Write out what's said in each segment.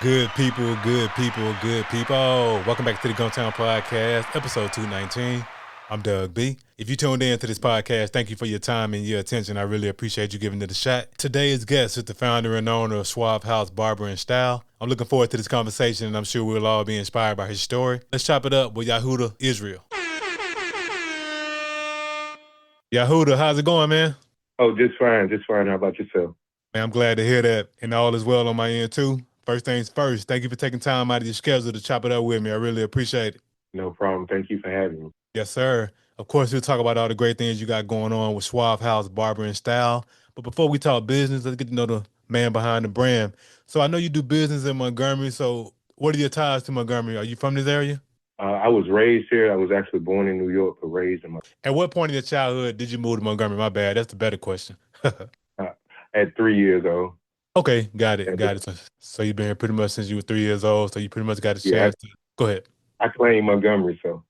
Good people, good people, good people. Welcome back to the Guntown Podcast, episode 219. I'm Doug B. If you tuned in to this podcast, thank you for your time and your attention. I really appreciate you giving it a shot. Today's guest is the founder and owner of Suave Barber and Style. I'm looking forward to this conversation, and I'm sure we'll all be inspired by his story. Let's chop it up with Yahuda Israel. Yahuda, how's it going, man? Oh, just fine, just fine. How about yourself? Man, I'm glad to hear that, and all is well on my end too. First things first, thank you for taking time out of your schedule to chop it up with me. I really appreciate it. No problem. Thank you for having me. Yes, sir. Of course, we'll talk about all the great things you got going on with Suave Barber and Style. But before we talk business, let's get to know the man behind the brand. So I know you do business in Montgomery. So what are your ties to Montgomery? Are you from this area? I was raised here. I was actually born in New York, but raised in At what point in your childhood did you move to Montgomery? My bad. That's the better question. uh, at 3 years old. Okay, got it, And got it. So you've been here pretty much since you were 3 years old. So you pretty much got a yeah, chance to go ahead. I claim Montgomery. So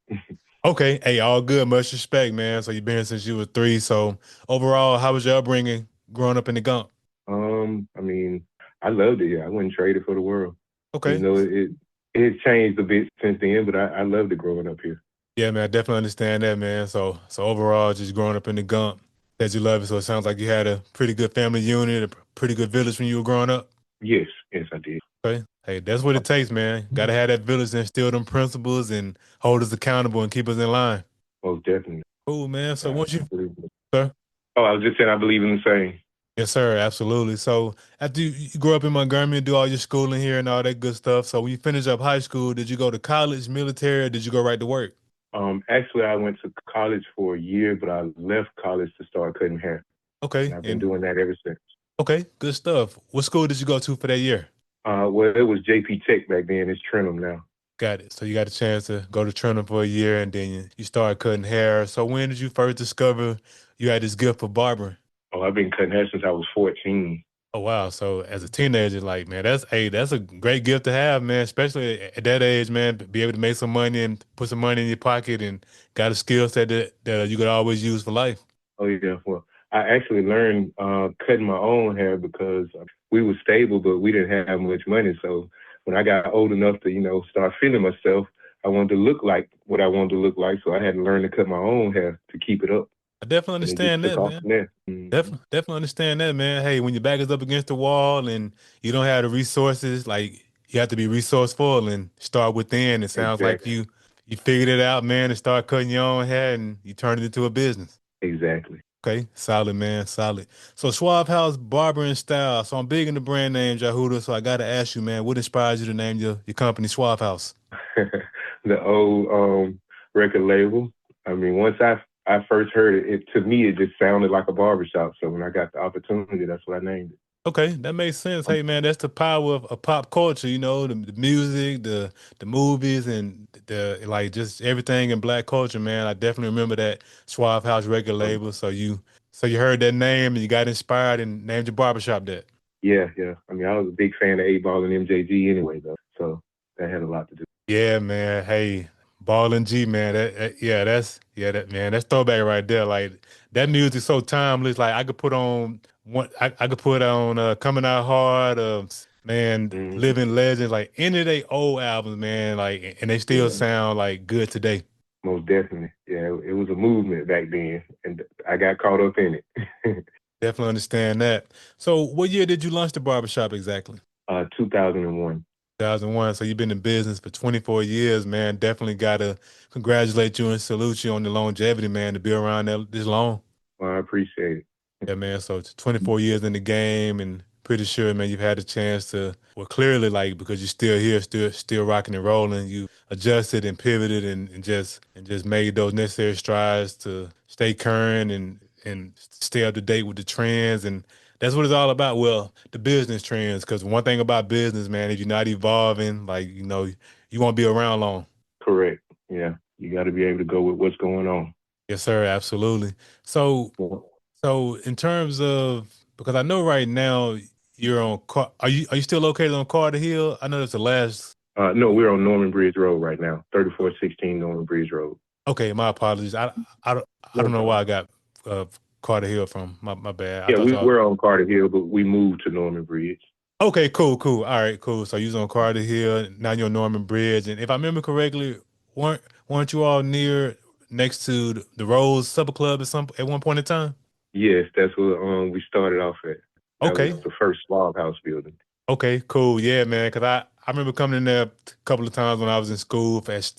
Okay, hey, all good. Much respect, man. So you've been here since you were three. So overall, how was your upbringing growing up in the Gump? I mean, I loved it here. I wouldn't trade it for the world. Even Okay. though it changed a bit since then, but I loved it growing up here. Yeah, man, I definitely understand that, man. So overall, just growing up in the Gump, that you love it. So it sounds like you had a pretty good family unit, a pretty good village when you were growing up. Yes, yes, I did. Okay. Hey, that's what it takes, man. Got to have that village and instill them principles and hold us accountable and keep us in line. Most definitely. Cool, man. So I once you, believe in it. sir? Oh, I was just saying I believe in the same. Yes, sir. Absolutely. So after you grew up in Montgomery and do all your schooling here and all that good stuff. So when you finish up high school, did you go to college, military, or did you go right to work? Actually, I went to college for a year, but I left college to start cutting hair, and Okay. I've been And doing that ever since. okay, good stuff. What school did you go to for that year? Well, it was JP Tech back then. It's Trenum now. Got it. So you got a chance to go to Trinidad for a year and then you started cutting hair. So when did you first discover you had this gift for barbering? Oh, I've been cutting hair since I was 14. Oh wow. So as a teenager, like man, that's a great gift to have, man. Especially at that age, man, be able to make some money and put some money in your pocket and got a skill set that you could always use for life. Oh yeah. Well, I actually learned cutting my own hair because we were stable, but we didn't have much money. So when I got old enough to, start feeling myself, I wanted to look like what I wanted to look like. So I had to learn to cut my own hair to keep it up, I definitely and it just understand took that, off man. from there. Definitely understand that, man. Hey, when your back is up against the wall and you don't have the resources, like you have to be resourceful and start within. It sounds like Exactly. you figured it out, man, and start cutting your own hair and you turned it into a business. Exactly. Okay, solid, man, solid. So Schwab House Barber and Style. So I'm big in the brand name, Jahuda. So I got to ask you, man, what inspires you to name your company Schwab House? The old record label. I mean, once I first heard it, to me it just sounded like a barbershop. So when I got the opportunity, that's what I named it. Okay, that makes sense. Hey, man, that's the power of pop culture. You know, the music, the movies, and the like, just everything in black culture, man. I definitely remember that Suave House record Um, label. So you heard that name and you got inspired and named your barbershop that. yeah, yeah. I mean, I was a big fan of 8 Ball and MJG anyway, though. So that had a lot to do. Yeah, man. Hey, Ball and G, man. That man. That's throwback right there. Like that music's so timeless. Like I could put on one. I could put on Coming Out Hard. Man, Hmm. Living Legends. Like any of they old albums, man. Like and they still Yeah, sound like good today. most definitely. Yeah, it was a movement back then, and I got caught up in it. Definitely understand that. So, what year did you launch the barbershop exactly? 2001. 2001. So you've been in business for 24 years, man. Definitely gotta congratulate you and salute you on the longevity, man, to be around this long. Well, I appreciate it. Yeah, man. So it's 24 years in the game, and pretty sure, man, you've had a chance to, well, clearly, like because you're still here, still rocking and rolling. You adjusted and pivoted and just made those necessary strides to stay current and stay up to date with the trends, and that's what it's all about. Well, the business trends, because one thing about business, man, if you're not evolving, like you won't be around long. Correct. Yeah, you got to be able to go with what's going on. Yes, sir. Absolutely. So Well, So in terms of because I know right now you're on are you still located on Carter Hill? I know that's the last. no, we're on Norman Bridge Road right now, 3416 Norman Bridge Road. Okay, my apologies. I don't No know why problem. I got Carter Hill from. My bad. I Yeah, thought y'all. we're on Carter Hill, but we moved to Norman Bridge. Okay, cool, cool. All right, cool. So you was on Carter Hill, now you're on Norman Bridge, and if I remember correctly, weren't you all near next to the Rose Supper Club at one point in time? Yes, that's what we started off at. That was Okay, the first Suave house building. okay, cool. Yeah, man. Cause I remember coming in there a couple of times when I was in school at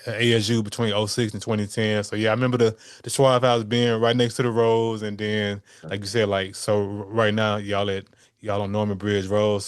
ASU between '06 and 2010. So yeah, I remember the Suave House being right next to the Rose, and then like you said, like so right now y'all on Norman Bridge Road.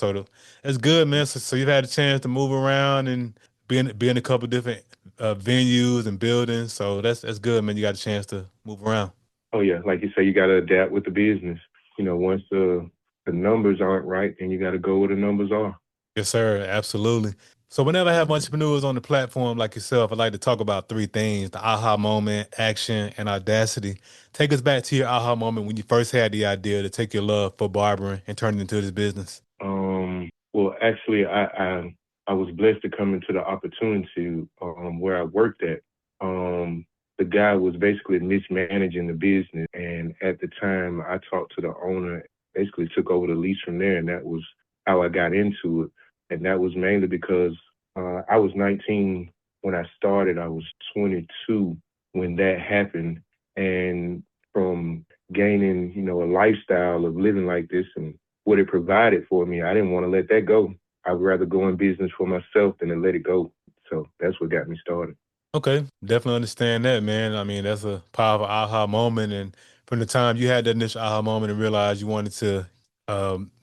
That's good, man. So you've had a chance to move around and be in a couple different venues and buildings. So that's good, man. You got a chance to move around. Oh yeah, like you say, you got to adapt with the business. Once the numbers aren't right, then you got to go where the numbers are. Yes, sir. Absolutely. So whenever I have entrepreneurs on the platform like yourself, I like to talk about three things: the aha moment, action, and audacity. Take us back to your aha moment when you first had the idea to take your love for barbering and turn it into this business. Well, actually, I was blessed to come into the opportunity where I worked at. Um, the guy was basically mismanaging the business, and at the time, I talked to the owner, basically took over the lease from there, and that was how I got into it. And that was mainly because I was 19 when I started. I was 22 when that happened, and from gaining, a lifestyle of living like this and what it provided for me, I didn't want to let that go. I'd rather go in business for myself than to let it go. So that's what got me started. Okay, definitely understand that, man. I mean, that's a powerful aha moment. And from the time you had that initial aha moment and realized you wanted to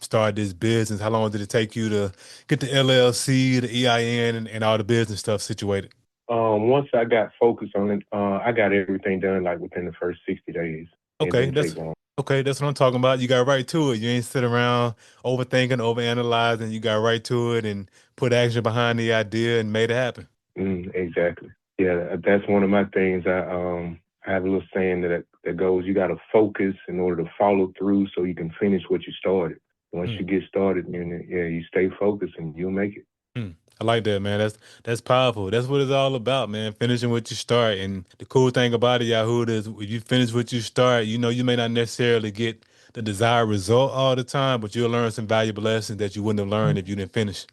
start this business, how long did it take you to get the LLC, the EIN, and all the business stuff situated? Once I got focused on it, I got everything done like within the first 60 days. It Okay, didn't take that's long. okay. That's what I'm talking about. You got right to it. You ain't sit around overthinking, overanalyzing. You got right to it and put action behind the idea and made it happen. Exactly. Yeah, that's one of my things. I have a little saying that goes, you got to focus in order to follow through so you can finish what you started. Once Mm, you get started, yeah, you stay focused and you'll make it. mm. I like that, man. That's powerful. That's what it's all about, man. Finishing what you start. And the cool thing about it, Yahuda, is if you finish what you start, you may not necessarily get the desired result all the time, but you'll learn some valuable lessons that you wouldn't have learned if you didn't finish.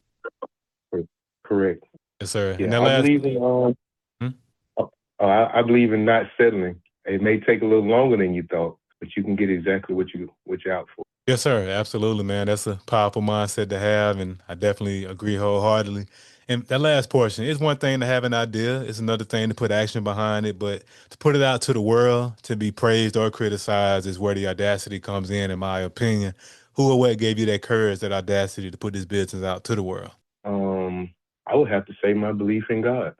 Correct. Yes, sir. And Yeah, that I last, believe in hmm? I believe in not settling. It may take a little longer than you thought, but you can get exactly what you're out for. Yes, sir. Absolutely, man. That's a powerful mindset to have, and I definitely agree wholeheartedly. And that last portion, it's one thing to have an idea, it's another thing to put action behind it, but to put it out to the world, to be praised or criticized is where the audacity comes in my opinion. Who or what gave you that courage, that audacity to put this business out to the world? I would have to say my belief in God.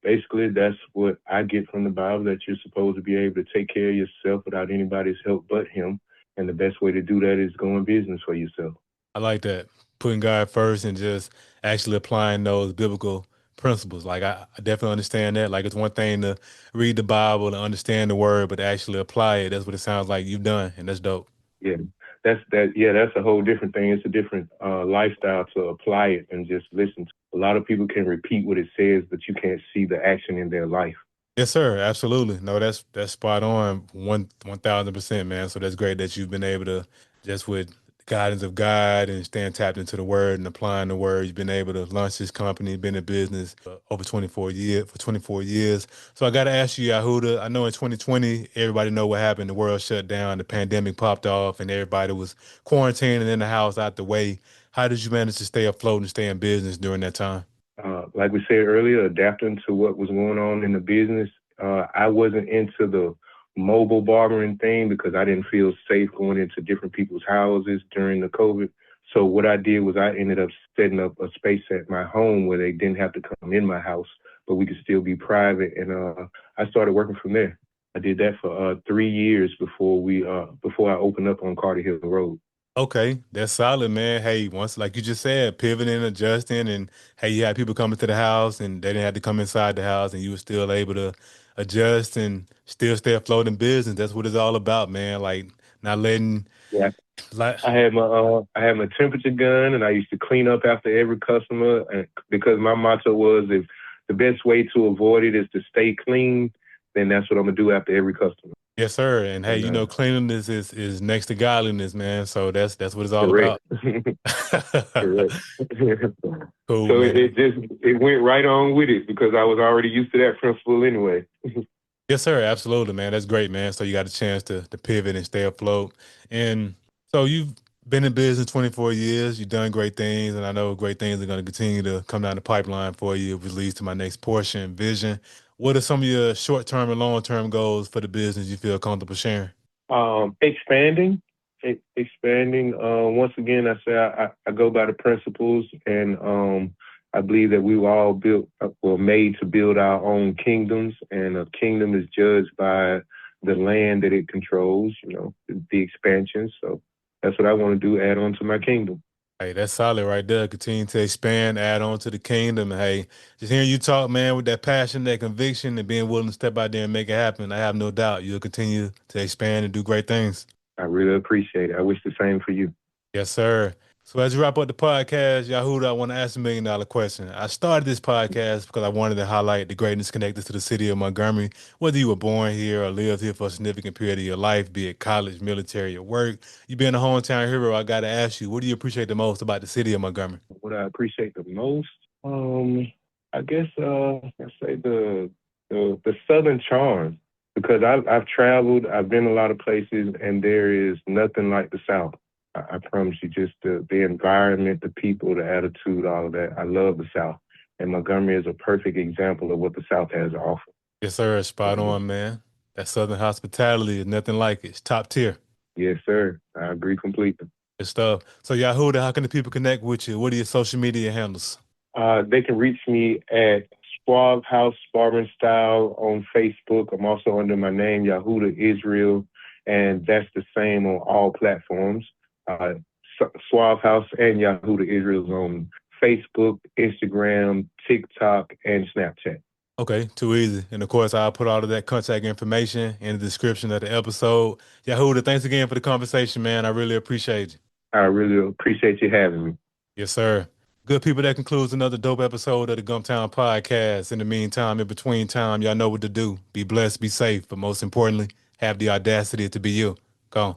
Basically, that's what I get from the Bible, that you're supposed to be able to take care of yourself without anybody's help but Him. And the best way to do that is go in business for yourself. I like that. Putting God first and just actually applying those biblical principles. Like I definitely understand that. Like it's one thing to read the Bible and understand the word, but to actually apply it, that's what it sounds like you've done, and that's dope. Yeah, that's a whole different thing. It's a different lifestyle to apply it and just listen to. A lot of people can repeat what it says, but you can't see the action in their life. Yes, sir. Absolutely. No, that's spot on. 1,000%, man. So that's great that you've been able to, just with the guidance of God and staying tapped into the word and applying the word, you've been able to launch this company, been in business for 24 years. So I got to ask you, Yahuda, I know in 2020, everybody know what happened. The world shut down, the pandemic popped off, and everybody was quarantining in the house out the way. How did you manage to stay afloat and stay in business during that time? Like we said earlier, adapting to what was going on in the business. I wasn't into the mobile barbering thing because I didn't feel safe going into different people's houses during the COVID. So what I did was I ended up setting up a space at my home where they didn't have to come in my house, but we could still be private. And I started working from there. I did that for 3 years before I opened up on Carter Hill Road. Okay, that's solid, man. Hey, once like you just said, pivoting, adjusting, and hey, you had people coming to the house and they didn't have to come inside the house, and you were still able to adjust and still stay afloat in business. That's what it's all about, man. Like not letting Yeah, like I had my temperature gun, and I used to clean up after every customer. And because my motto was, if the best way to avoid it is to stay clean, then that's what I'm gonna do after every customer. Yes, sir. And hey, And cleanliness is next to godliness, man. So that's what it's all correct, about. correct. Cool, So it man. just it went right on with it because I was already used to that principle anyway. Yes, sir. Absolutely, man. That's great, man. So you got a chance to pivot and stay afloat. And so you've been in business 24 years. You've done great things, and I know great things are going to continue to come down the pipeline for you, which leads to my next portion, vision. What are some of your short-term and long-term goals for the business you feel comfortable sharing? Expanding, expanding. Once again, I say I go by the principles, and I believe that we were all built, were made to build our own kingdoms, and a kingdom is judged by the land that it controls. The expansion. So that's what I want to do. Add on to my kingdom. Hey, that's solid right there. Continue to expand, add on to the kingdom. And hey, just hearing you talk, man, with that passion, that conviction, and being willing to step out there and make it happen, I have no doubt you'll continue to expand and do great things. I really appreciate it. I wish the same for you. Yes, sir. So as you wrap up the podcast, Yahuda, I want to ask $1 million question. I started this podcast because I wanted to highlight the greatness connected to the city of Montgomery. Whether you were born here or lived here for a significant period of your life, be it college, military, or work, you being a hometown hero, I got to ask you, what do you appreciate the most about the city of Montgomery? What I appreciate the most, I guess I say the southern charm because I've traveled, I've been a lot of places, and there is nothing like the South. I promise you, just the environment, the people, the attitude, all of that. I love the South, and Montgomery is a perfect example of what the South has to offer. Yes, sir. Spot So, on, man. That Southern hospitality is nothing like it. It's top tier. yes, sir, I agree completely. Good stuff. So, Yahuda, how can the people connect with you? What are your social media handles? They can reach me at Suave House Barber and Style on Facebook. I'm also under my name, Yahuda Israel, and that's the same on all platforms. Uh, Suave House and Yahuda Israel is on Facebook, Instagram, TikTok, and Snapchat. Okay, too easy. And of course, I'll put all of that contact information in the description of the episode. Yahuda, thanks again for the conversation, man. I really appreciate you. I really appreciate you having me. Yes, sir. Good people, that concludes another dope episode of the Gumptown Podcast. In the meantime, in between time, y'all know what to do. Be blessed, be safe, but most importantly, have the audacity to be you. Go on.